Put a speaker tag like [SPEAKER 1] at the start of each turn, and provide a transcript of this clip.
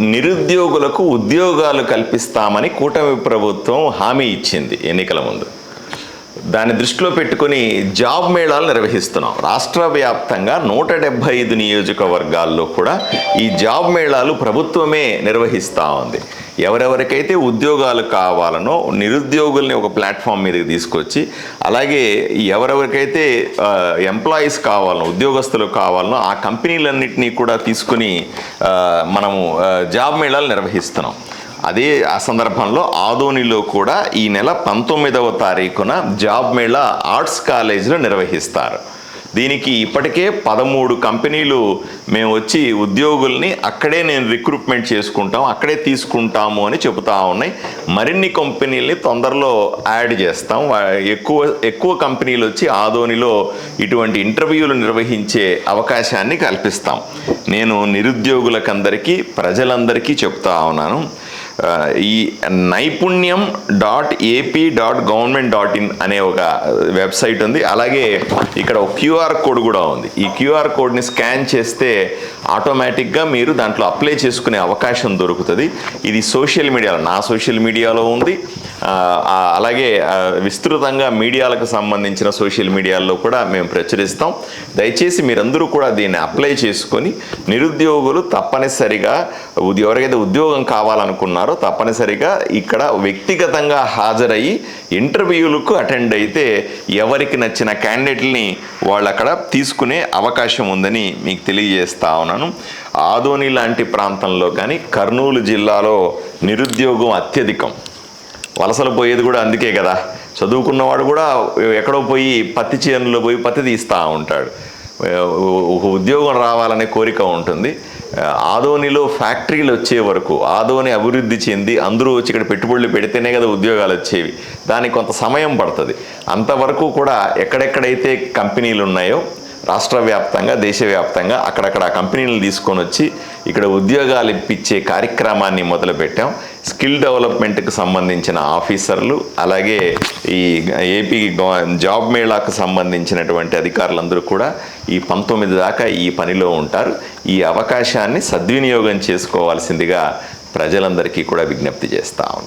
[SPEAKER 1] నిరుద్యోగులకు ఉద్యోగాలు కల్పిస్తామని కూటమి ప్రభుత్వం హామీ ఇచ్చింది ఎన్నికల ముందు. దాన్ని దృష్టిలో పెట్టుకుని జాబ్ మేళాలు నిర్వహిస్తున్నాం. రాష్ట్ర వ్యాప్తంగా 175 నియోజకవర్గాల్లో కూడా ఈ జాబ్ మేళాలు ప్రభుత్వమే నిర్వహిస్తూ ఉంది. ఎవరెవరికైతే ఉద్యోగాలు కావాలనో నిరుద్యోగుల్ని ఒక ప్లాట్ఫామ్ మీదకి తీసుకొచ్చి, అలాగే ఎవరెవరికైతే ఎంప్లాయీస్ కావాలనో ఉద్యోగస్తులు కావాలనో ఆ కంపెనీలన్నింటినీ కూడా తీసుకుని మనము జాబ్ మేళాలు నిర్వహిస్తున్నాం. అదే ఆ సందర్భంలో ఆదోనిలో కూడా ఈ నెల 19వ తారీఖున జాబ్ మేళా ఆర్ట్స్ కాలేజీలో నిర్వహిస్తారు. దీనికి ఇప్పటికే 13 కంపెనీలు మేము వచ్చి ఉద్యోగుల్ని అక్కడే రిక్రూట్మెంట్ చేసుకుంటాం, అక్కడే తీసుకుంటాము అని చెబుతా ఉన్నాయి. మరిన్ని కంపెనీల్ని తొందరలో యాడ్ చేస్తాం. ఎక్కువ కంపెనీలు వచ్చి ఆదోనిలో ఇటువంటి ఇంటర్వ్యూలు నిర్వహించే అవకాశాన్ని కల్పిస్తాం. నేను నిరుద్యోగులకందరికీ ప్రజలందరికీ చెప్తా ఉన్నాను, ఈ naipunyam.ap.government.in అనే ఒక వెబ్సైట్ ఉంది. అలాగే ఇక్కడ ఒక క్యూఆర్ కోడ్ కూడా ఉంది. ఈ క్యూఆర్ కోడ్ని స్కాన్ చేస్తే ఆటోమేటిక్గా మీరు దాంట్లో అప్లై చేసుకునే అవకాశం దొరుకుతుంది. ఇది సోషల్ మీడియాలో, నా సోషల్ మీడియాలో ఉంది. అలాగే విస్తృతంగా మీడియాలకు సంబంధించిన సోషల్ మీడియాల్లో కూడా మేము ప్రచురిస్తాం. దయచేసి మీరందరూ కూడా దీన్ని అప్లై చేసుకొని నిరుద్యోగులు తప్పనిసరిగా ఎవరికైతే ఉద్యోగం కావాలనుకున్నారో తప్పనిసరిగా ఇక్కడ వ్యక్తిగతంగా హాజరయ్యి ఇంటర్వ్యూలకు అటెండ్ అయితే ఎవరికి నచ్చిన క్యాండిడేట్ని వాళ్ళు అక్కడ తీసుకునే అవకాశం ఉందని మీకు తెలియజేస్తా ఉన్నాను. ఆదోని లాంటి ప్రాంతంలో కానీ కర్నూలు జిల్లాలో నిరుద్యోగం అత్యధికం. వలసలు పోయేది కూడా అందుకే కదా. చదువుకున్నవాడు కూడా ఎక్కడో పోయి పత్తి చేనులో పోయి పత్తి తీస్తూ ఉంటాడు. ఉద్యోగం రావాలనే కోరిక ఉంటుంది. ఆదోనిలో ఫ్యాక్టరీలు వచ్చే వరకు, ఆదోని అభివృద్ధి చెంది అందరూ వచ్చి ఇక్కడ పెట్టుబడులు పెడితేనే కదా ఉద్యోగాలు వచ్చేవి. దానికి కొంత సమయం పడుతుంది. అంతవరకు కూడా ఎక్కడెక్కడైతే కంపెనీలు ఉన్నాయో రాష్ట్ర వ్యాప్తంగా, దేశవ్యాప్తంగా అక్కడక్కడ కంపెనీలు తీసుకొని వచ్చి ఇక్కడ ఉద్యోగాలు ఇప్పించే కార్యక్రమాన్ని మొదలుపెట్టాం. స్కిల్ డెవలప్మెంట్కి సంబంధించిన ఆఫీసర్లు, అలాగే ఈ ఏపీ జాబ్ మేళాకు సంబంధించినటువంటి అధికారులందరూ కూడా ఈ 19 దాకా ఈ పనిలో ఉంటారు. ఈ అవకాశాన్ని సద్వినియోగం చేసుకోవాల్సిందిగా ప్రజలందరికీ కూడా విజ్ఞప్తి చేస్తా ఉన్నాను.